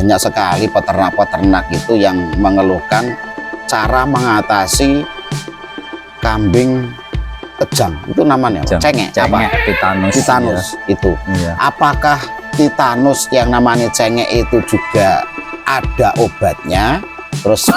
banyak sekali peternak-peternak itu yang mengeluhkan cara mengatasi kambing kejang, itu namanya cengek, titanus ya. Itu apakah titanus yang namanya cengek itu juga ada obatnya? Terus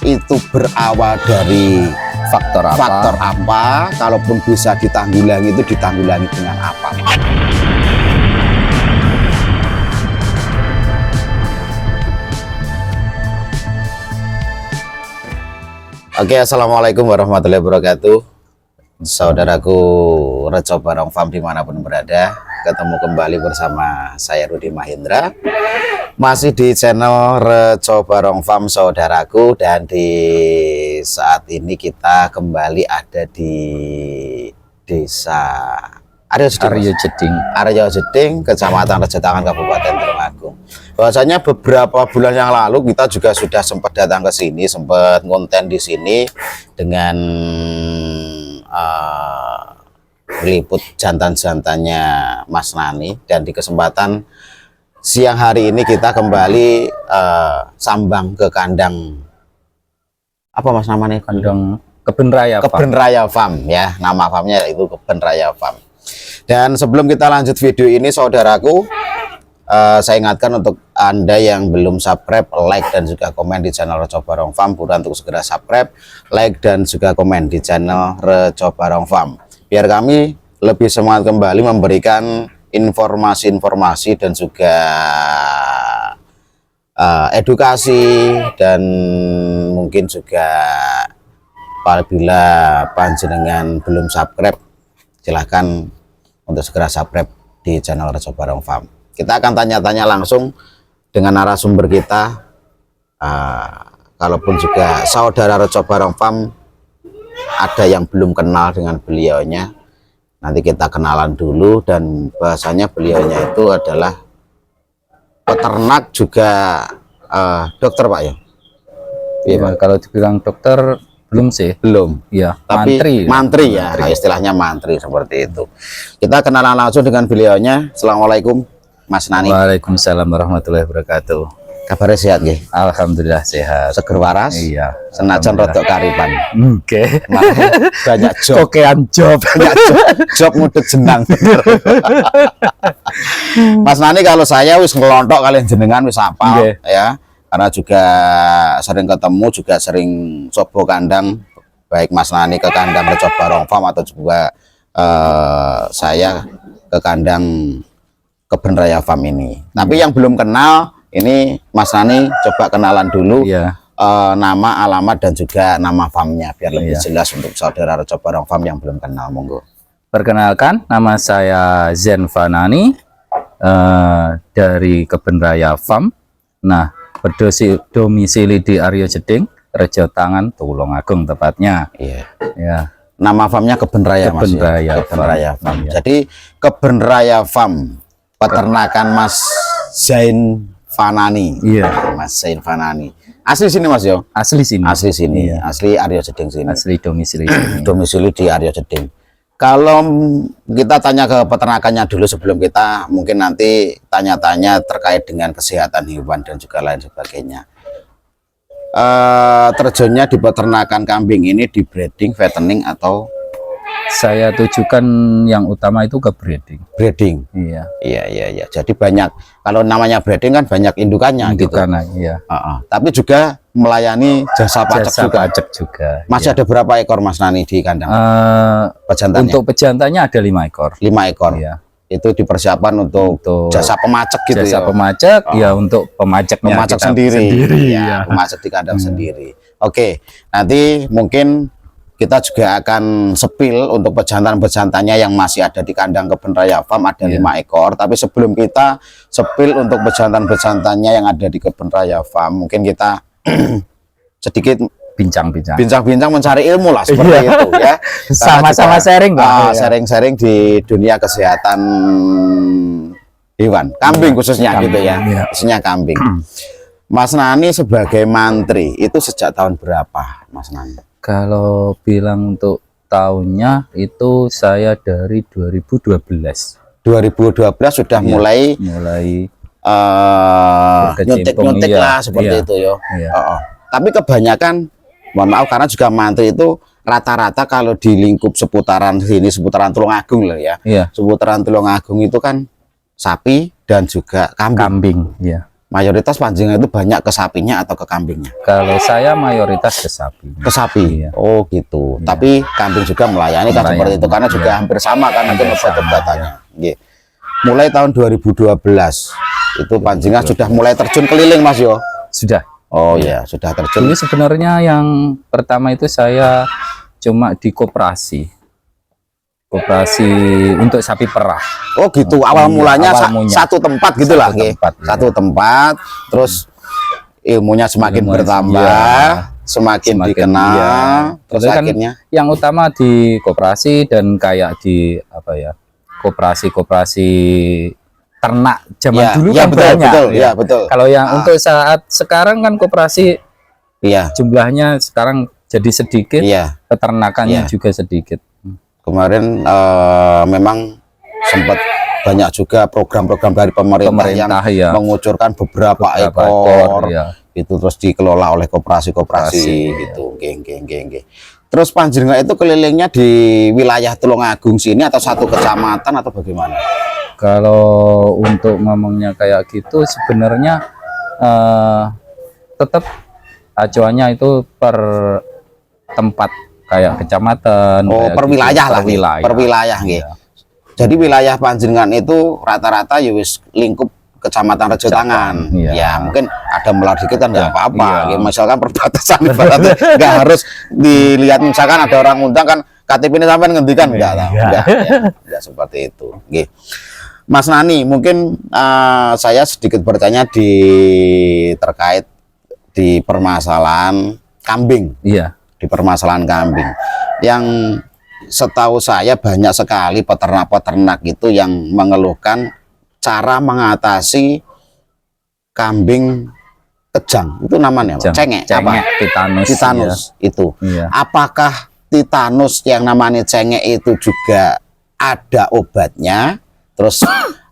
itu berawal dari faktor apa? Kalaupun bisa ditanggulangi, itu ditanggulangi dengan apa? Oke, assalamualaikum warahmatullahi wabarakatuh. Saudaraku Reco Barong Farm dimanapun berada, ketemu kembali bersama saya Rudi Mahendra, masih di channel Reco Barong Farm saudaraku. Dan di saat ini kita kembali ada di desa Aryo Jeding, Kecamatan Rejotangan, Kabupaten Tulungagung. Bahwasanya beberapa bulan yang lalu kita juga sudah sempat datang ke sini, sempat konten di sini dengan meliput jantan-jantannya Mas Nani. Dan di kesempatan siang hari ini kita kembali sambang ke kandang, apa Mas namanya? Kandang Kebun Raya Farm ya, nama farmnya itu Kebun Raya Farm. Dan sebelum kita lanjut video ini saudaraku, saya ingatkan untuk Anda yang belum subscribe, like dan juga komen di channel Reco Barong Farm, buruan untuk segera subscribe, like dan juga komen di channel Reco Barong Farm, biar kami lebih semangat kembali memberikan informasi-informasi dan juga edukasi. Dan mungkin juga apabila panjenengan belum subscribe, silahkan untuk segera subscribe di channel Reco Barong Farm. Kita akan tanya-tanya langsung dengan narasumber kita. Kalaupun juga saudara Reco Barong Farm ada yang belum kenal dengan beliaunya, nanti kita kenalan dulu. Dan bahasanya beliaunya itu adalah peternak juga dokter Pak ya? Iya Pak. Kalau dibilang dokter belum sih, ya, tapi mantri ya, istilahnya mantri seperti itu. Kita kenalan langsung dengan beliaunya. Assalamualaikum Mas Nani. Waalaikumsalam warahmatullahi wabarakatuh. Kabarnya sehat ya? Alhamdulillah sehat. Seger waras? Iya. Senajan rotok karipan. Oke. Banyak job. Kokean job. Banyak job ngudut jenang. Mas Nani, kalau saya wis ngelontok kalian jenengan wis apa ya? Karena juga sering ketemu, juga sering coba kandang, baik Mas Nani ke kandang Reco Barong Farm atau juga saya ke kandang Kebun Raya Farm ini. Tapi yang belum kenal, ini Mas Nani coba kenalan dulu nama, alamat dan juga nama farmnya, biar lebih jelas untuk saudara Reco Barong Farm yang belum kenal. Monggo. Perkenalkan, nama saya Zen Fanani dari Kebun Raya Farm. Nah, berdomisili di Aryo Jeding, Rejotangan, Tulungagung tepatnya. Ya. Nama farmnya Kebun Raya, Mas. Kebun Raya Farm. Jadi Kebun Raya Farm, peternakan Mas Zain Fanani. Iya. Mas Zain Fanani. Asli sini Mas yo? Asli sini. Asli sini. Asli Aryo Jeding sini. Asli domisili. Domisili di Aryo Jeding. Kalau kita tanya ke peternakannya dulu sebelum kita mungkin nanti tanya-tanya terkait dengan kesehatan hewan dan juga lain sebagainya. Terjunnya di peternakan kambing ini di breeding, fattening, atau? Saya tujukan yang utama itu ke breeding. Breeding. Iya. Jadi banyak, kalau namanya breeding kan banyak indukannya gitu. Iya. Tapi juga melayani jasa pajak juga. Masih ada berapa ekor Mas Nani di kandang? Pejantannya? Untuk pejantannya ada 5 ekor. 5 ekor. Iya. Itu dipersiapkan untuk jasa pemacak gitu ya. Jasa pemacak ya, untuk pemajaknya pemacak sendiri ya, pemacak di kandang sendiri. Oke, nanti mungkin kita juga akan sepil untuk pejantan-pejantannya yang masih ada di kandang Kebun Raya Farm, ada 5 ekor. Tapi sebelum kita sepil untuk pejantan-pejantannya yang ada di Kebun Raya Farm, mungkin kita sedikit bincang-bincang mencari ilmu lah seperti itu ya. Sama-sama sharing, sharing-sharing di dunia kesehatan hewan, kambing khususnya gitu ya. Khususnya kambing. Mas Nani sebagai mantri itu sejak tahun berapa Mas Nani? Kalau bilang untuk tahunnya itu saya dari 2012. 2012 sudah mulai nyuntik-nyuntik iya, lah seperti iya, itu yo. iya. Tapi kebanyakan, mohon maaf karena juga mantri itu rata-rata kalau di lingkup seputaran sini, seputaran Tulungagung lah ya. Iya. Seputaran Tulungagung itu kan sapi dan juga kambing. Kambing, ya. Mayoritas panjenengan itu banyak ke sapinya atau ke kambingnya? Kalau saya mayoritas ke sapi. Ke sapi. Iya. Oh gitu. Iya. Tapi kambing juga melayani kan seperti itu karena juga Iya. hampir sama kan mungkin Hampir sama, obat-obatannya. Nggih. Mulai tahun 2012 itu panjenengan sudah mulai terjun keliling Mas yo. Sudah. Oh ya, sudah terjun. Ini sebenarnya yang pertama itu saya cuma di koperasi untuk sapi perah. Oh gitu. Awal Iya, mulanya awal mulanya. satu tempat gitulah. Satu Nggih. tempat, iya. Satu tempat, terus ilmunya semakin Ilmunya, bertambah, iya. semakin dikenal, iya. terus Itu kan akhirnya yang utama di koperasi dan kayak di apa ya, koperasi ternak zaman ya, dulu ya, kan betul, banyak betul, ya. ya, betul. Kalau yang untuk saat sekarang kan koperasi Iya, jumlahnya sekarang jadi sedikit, iya. peternakannya Iya. juga sedikit. Kemarin memang sempat banyak juga program-program dari pemerintah yang Ya, mengucurkan beberapa beberapa ekor ya. itu terus dikelola oleh koperasi-koperasi Koperasi, gitu. Geng. Terus panjenengan itu kelilingnya di wilayah Tulungagung sini atau satu kecamatan atau bagaimana? Kalau untuk ngomongnya kayak gitu sebenarnya tetap acuannya itu per tempat kayak kecamatan. Oh, kayak per gitu. wilayah lah, Per wilayah nggih. Iya. Jadi wilayah panjenengan itu rata-rata ya wis lingkup Kecamatan Rejo Tangan. Iya. Ya, mungkin ada melar dikit kan nggak apa-apa. Iya. Ya, misalkan perbatasan ibaratnya nggak harus dilihat misalkan ada orang undang kan KTP ini sampai ngendikan enggak lah. Enggak seperti itu. Nggih. Mas Nani, mungkin saya sedikit bertanya terkait di permasalahan kambing. Iya. Di permasalahan kambing yang setahu saya banyak sekali peternak-peternak itu yang mengeluhkan cara mengatasi kambing kejang, itu namanya apa? Cengek, apa? Titanus iya. itu. Iya. Apakah titanus yang namanya cengek itu juga ada obatnya? Terus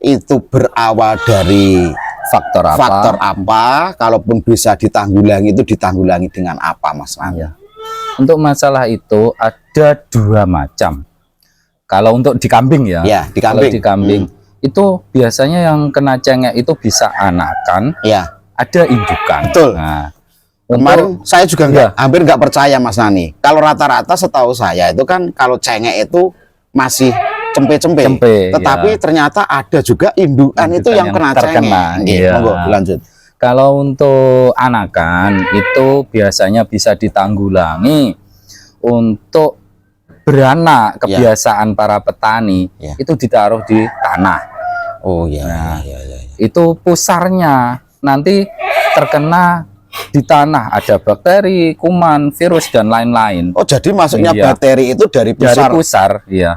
itu berawal dari faktor apa? Kalaupun bisa ditanggulangi, itu ditanggulangi dengan apa, Mas Nani? Iya. Untuk masalah itu ada dua macam. Kalau untuk di kambing ya, kalau di kambing itu biasanya yang kena cengek itu bisa anakan, ya, ada indukan. Betul. Nah, kemarin saya juga hampir nggak percaya Mas Nani. Kalau rata-rata setahu saya itu kan kalau cengek itu masih cempe-cempe, tetapi ternyata ada juga indukan itu yang kena terkena. cengek. Iya. Monggo lanjut. Kalau untuk anakan itu biasanya bisa ditanggulangi untuk beranak. Kebiasaan para petani itu ditaruh di tanah. Oh iya, nah, iya. Itu pusarnya nanti terkena di tanah, ada bakteri, kuman, virus dan lain-lain. Oh jadi maksudnya bakteri itu dari pusar? Dari pusar, iya.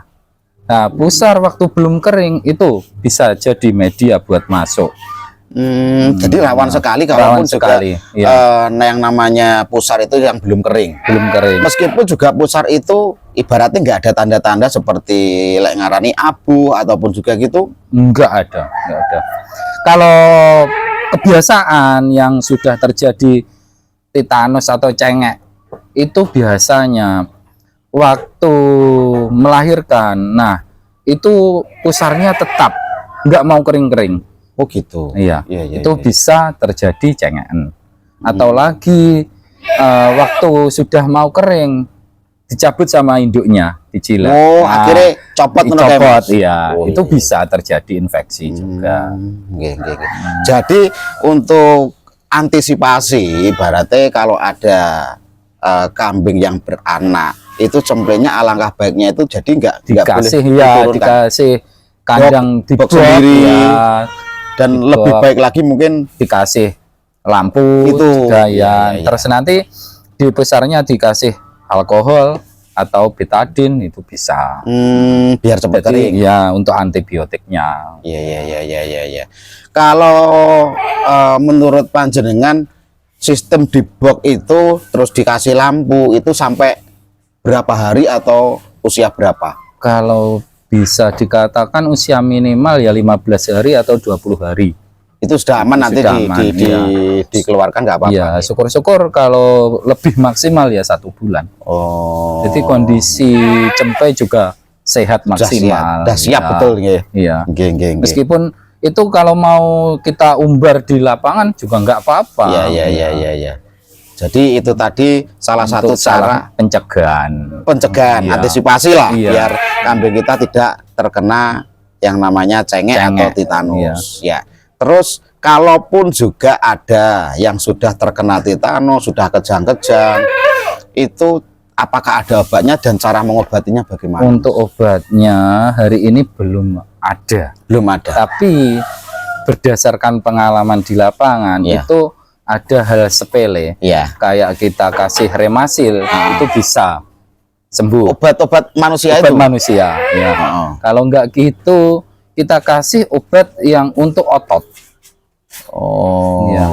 Nah pusar waktu belum kering itu bisa jadi media buat masuk. Jadi rawan sekali kalaupun juga yang namanya pusar itu yang belum kering. Meskipun juga pusar itu ibaratnya nggak ada tanda-tanda seperti lek ngarani abu ataupun juga gitu. Nggak ada. Kalau kebiasaan yang sudah terjadi titanus atau cengek itu biasanya waktu melahirkan. Nah itu pusarnya tetap nggak mau kering-kering. Oh gitu. Iya. Itu bisa terjadi cengekan. Atau lagi waktu sudah mau kering dicabut sama induknya, dijilat. Oh, akhirnya copot. Iya. Itu bisa terjadi infeksi juga. Jadi untuk antisipasi, ibaratnya kalau ada kambing yang beranak, itu cemplenya alangkah baiknya itu jadi nggak dikasih boleh dikasih kandang di box sendiri. Dan lebih baik lagi mungkin dikasih lampu itu juga terus nanti di pusarnya dikasih alkohol atau betadin itu bisa biar cepat kering ya, untuk antibiotiknya. Iya. Kalau menurut panjenengan sistem di box itu terus dikasih lampu itu sampai berapa hari atau usia berapa? Kalau bisa dikatakan usia minimal ya 15 hari atau 20 hari. Itu sudah aman, nanti sudah aman, iya. dikeluarkan nggak apa-apa. Iya, syukur-syukur kalau lebih maksimal ya 1 bulan. Oh. Jadi kondisi cempe juga sehat maksimal. Sudah siap Ya, betul nggih. Iya. Nggih, nggih, nggih. Meskipun itu kalau mau kita umbar di lapangan juga nggak apa-apa. Iya. Jadi itu tadi salah satu cara pencegahan, iya, antisipasi lah, iya, biar kambing kita tidak terkena yang namanya cengek atau titanus. Ya. Terus kalaupun juga ada yang sudah terkena titanus, sudah kejang-kejang, itu apakah ada obatnya dan cara mengobatinya bagaimana? Untuk obatnya hari ini belum ada. Belum ada. Tapi berdasarkan pengalaman di lapangan, Ya, itu ada hal sepele. ya, Kayak kita kasih remasil, itu bisa sembuh. obat-obat manusia Obat itu. manusia. Ya. Oh. Kalau enggak gitu, kita kasih obat yang untuk otot. Oh. Ya.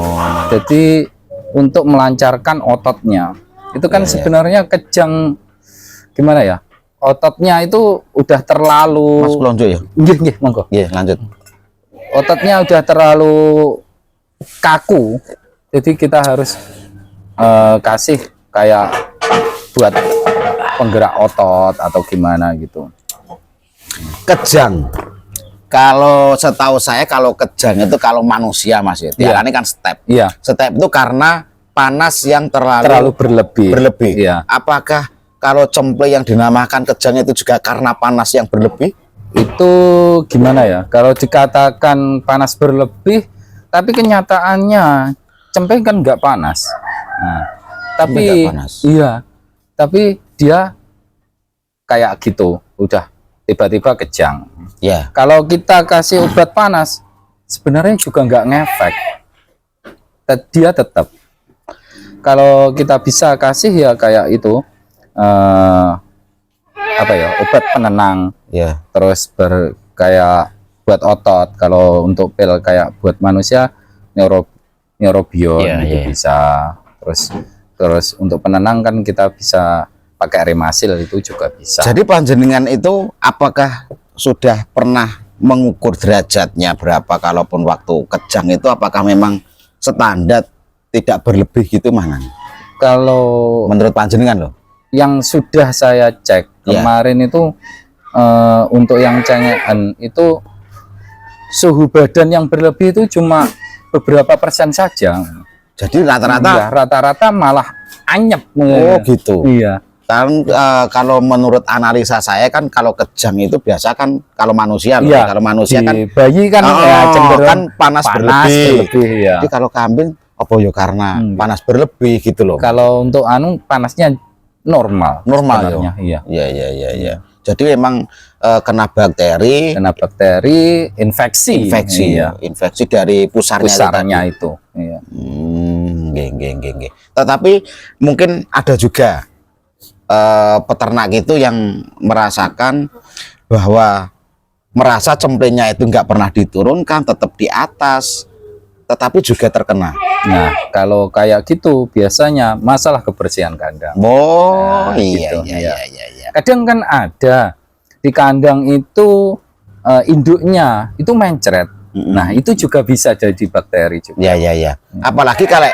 Jadi untuk melancarkan ototnya. Itu kan Ya, ya. sebenarnya kejang, gimana ya? Ototnya itu udah terlalu. Mas Plonjo ya? Nggih, monggo. Iya, lanjut. Ototnya udah terlalu kaku. Jadi kita harus kasih kayak buat penggerak otot atau gimana gitu. Kejang. Kalau setahu saya, kalau kejang itu kalau manusia, Mas ya. Iya. Ini kan step. Iya, Step itu karena panas yang terlalu berlebih. Iya. Apakah kalau cempe yang dinamakan kejang itu juga karena panas yang berlebih? Itu gimana ya? Kalau dikatakan panas berlebih, tapi kenyataannya cempe kan nggak panas. Nah, tapi Nggak panas. iya, tapi dia kayak gitu, udah tiba-tiba kejang. Ya. Kalau kita kasih obat panas, sebenarnya juga nggak ngefek. Dia tetap. Kalau kita bisa kasih ya kayak itu, apa ya, obat penenang. Ya. Terus kayak buat otot. Kalau untuk pil kayak buat manusia neurobion Iya, itu iya. bisa. Terus untuk penenang kan kita bisa pakai remasil, itu juga bisa. Jadi panjenengan itu apakah sudah pernah mengukur derajatnya berapa kalaupun waktu kejang itu, apakah memang standar tidak berlebih gitu mana? Kalau Menurut panjenengan loh. yang sudah saya cek Iya. kemarin itu untuk yang cengekan itu suhu badan yang berlebih itu cuma beberapa persen saja. Jadi rata-rata. Iya, rata-rata malah anyep. Oh gitu. Iya. Kan kalau menurut analisa saya kan kalau kejang itu biasa kan kalau manusia loh. Iya, Kalau manusia di kan bayi kan ya cenderung kan panas berlebih. ya. Jadi kalau kambing apa ya karena panas berlebih gitu loh. Kalau untuk panasnya normal. Normal sebenarnya, iya. Iya. Jadi memang kena bakteri, Kena bakteri, infeksi. Iya. infeksi dari pusarnya itu. Iya. Nggih. Tetapi mungkin ada juga peternak itu yang merasakan bahwa merasa cemplenya itu nggak pernah diturunkan, tetap di atas, tetapi juga terkena. Nah, kalau kayak gitu biasanya masalah kebersihan kandang. Oh, Nah, iya. gitu, iya. Kadang kan ada di kandang itu induknya itu mencret. Nah, itu juga bisa jadi bakteri juga. Ya. Apalagi kalau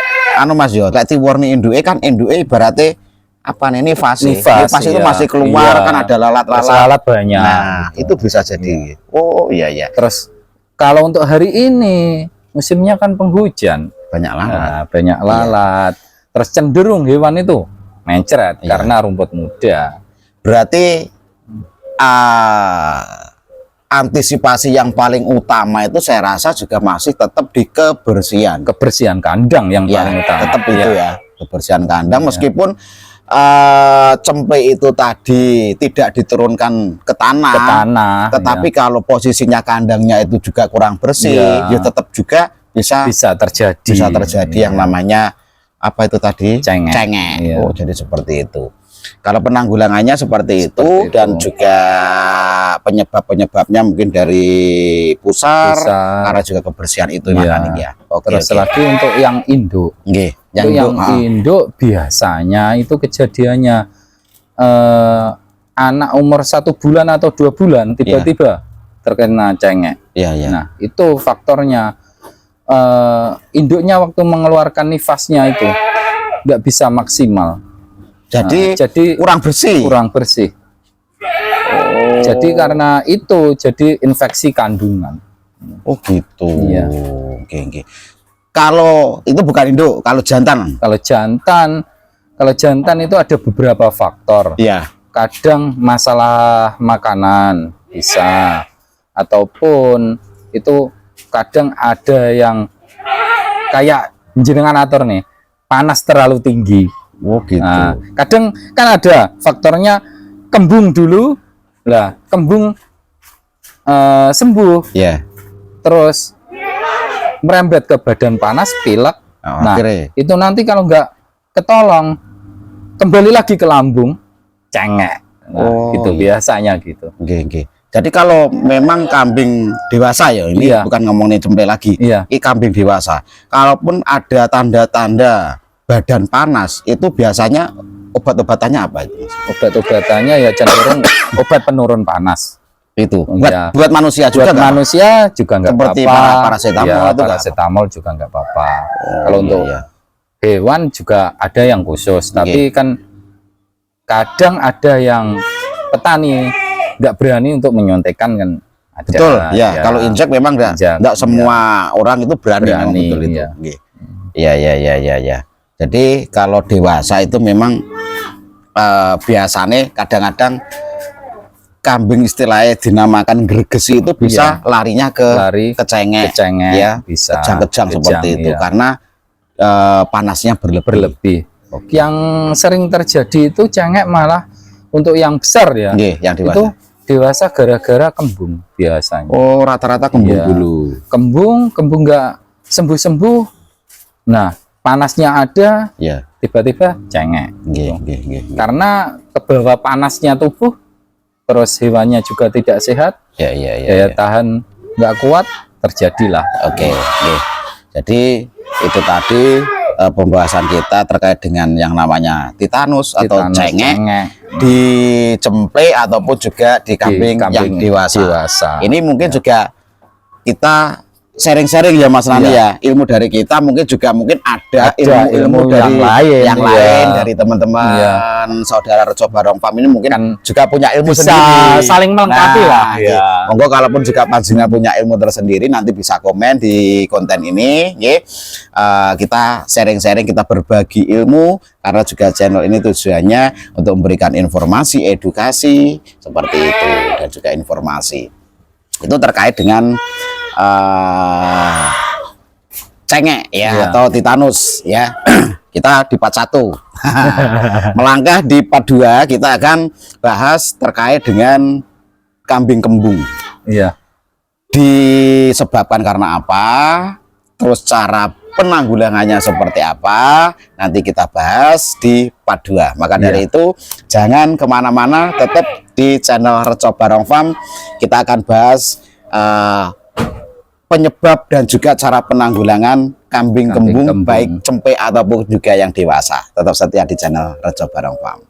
Mas yo, lek diwarni induke kan induke ibaratnya apa nih nifas itu iya. masih keluar, Iya. kan ada lalat-lalat. Lalat banyak. Nah, itu bisa jadi. Oh, iya. Terus kalau untuk hari ini musimnya kan penghujan, Banyak lalat. nah, banyak lalat. Terus cenderung hewan itu mencret karena rumput muda. Berarti antisipasi yang paling utama itu saya rasa juga masih tetap di kebersihan. Kebersihan kandang yang Ya, paling utama. tetap itu ya, kebersihan kandang. Meskipun cempe itu tadi tidak diturunkan ke tanah, tetapi kalau posisinya kandangnya itu juga kurang bersih, ya tetap juga bisa terjadi yang namanya apa itu tadi, cengek. Iya. Oh, jadi seperti itu. Kalau penanggulangannya seperti itu, dan juga penyebabnya mungkin dari pusar, karena juga kebersihan itu makanya ya. Terus lagi untuk yang induk. Nggih, yang induk biasanya itu kejadiannya anak umur 1 bulan atau 2 bulan tiba-tiba terkena cengek. Iya. Nah, itu faktornya induknya waktu mengeluarkan nifasnya itu nggak bisa maksimal. Jadi, Jadi kurang bersih. kurang bersih. Jadi karena itu jadi infeksi kandungan. Oh gitu. Iya. Oke. Kalau itu bukan induk, kalau jantan. Kalau jantan itu ada beberapa faktor. Iya. Kadang masalah makanan bisa, ataupun itu kadang ada yang kayak jenengan atur nih, panas terlalu tinggi. Oh gitu. Nah, kadang kan ada faktornya kembung dulu, lah kembung sembuh, Iya. terus merembet ke badan panas, pilek. Oh, Nah, akhirnya. itu nanti kalau nggak ketolong, kembali lagi ke lambung, cengek. Nah, Oh, gitu iya. biasanya gitu. Oke. Jadi kalau memang kambing dewasa ya, ini Iya. bukan ngomongin cempe lagi. Iya. Ini kambing dewasa. Kalaupun ada tanda-tanda badan panas, itu biasanya obat-obatannya apa itu? Obat-obatannya ya cenderung obat penurun panas. Itu Iya. buat manusia juga Buat nggak? manusia juga nggak Seperti apa-apa. parasetamol Ya, itu nggak parasetamol juga nggak apa-apa. Oh, Kalau untuk iya. hewan juga ada yang khusus, tapi kan kadang ada yang petani nggak berani untuk menyuntikkan kan. Ada, Betul, ya. Kalau injek memang Injek, enggak semua orang itu berani, memang Berani, betul itu. iya. Nggih. Iya. Jadi kalau dewasa itu memang biasanya kadang-kadang kambing istilahnya dinamakan gregesi itu bisa larinya Lari, ke cengek, kecengek, ya, bisa kejang-kejang seperti itu iya. karena panasnya berlebih. Yang sering terjadi itu cengek malah untuk yang besar ya. Nggih, yang dewasa. Itu dewasa gara-gara kembung biasanya. Oh, rata-rata kembung Iya. dulu. Kembung nggak sembuh-sembuh. Nah, panasnya ada, Ya, tiba-tiba cengek. nggih. Karena kebawa panasnya tubuh, terus hewannya juga tidak sehat, Ya. daya tahan nggak kuat, terjadilah. Oke. Jadi itu tadi pembahasan kita terkait dengan yang namanya titanus atau Titanus, cengek cengek. di cempe ataupun juga di kambing, yang kambing dewasa. Ini mungkin juga kita sharing-sharing ya Mas Nani ya. Ilmu dari kita mungkin juga ada ilmu dari yang lain ya. dari teman-teman saudara Reco Barong Farm ini mungkin Kan juga punya ilmu bisa sendiri. saling melengkapi lah. Ya. Monggo kalaupun juga panjenengan punya ilmu tersendiri nanti bisa komen di konten ini, nggih. Kita sharing-sharing, kita berbagi ilmu karena juga channel ini tujuannya untuk memberikan informasi, edukasi seperti itu dan juga informasi. Itu terkait dengan cengek ya, atau titanus ya. Kita di part 1. Melangkah di part 2 kita akan bahas terkait dengan kambing kembung. Iya. Disebabkan karena apa? Terus cara penanggulangannya seperti apa? Nanti kita bahas di part 2. Maka dari itu jangan kemana-mana, tetap di channel Reco Barong Farm. Kita akan bahas penyebab dan juga cara penanggulangan kambing kembung, baik cempe ataupun juga yang dewasa. Tetap setia di channel Reco Barong Farm.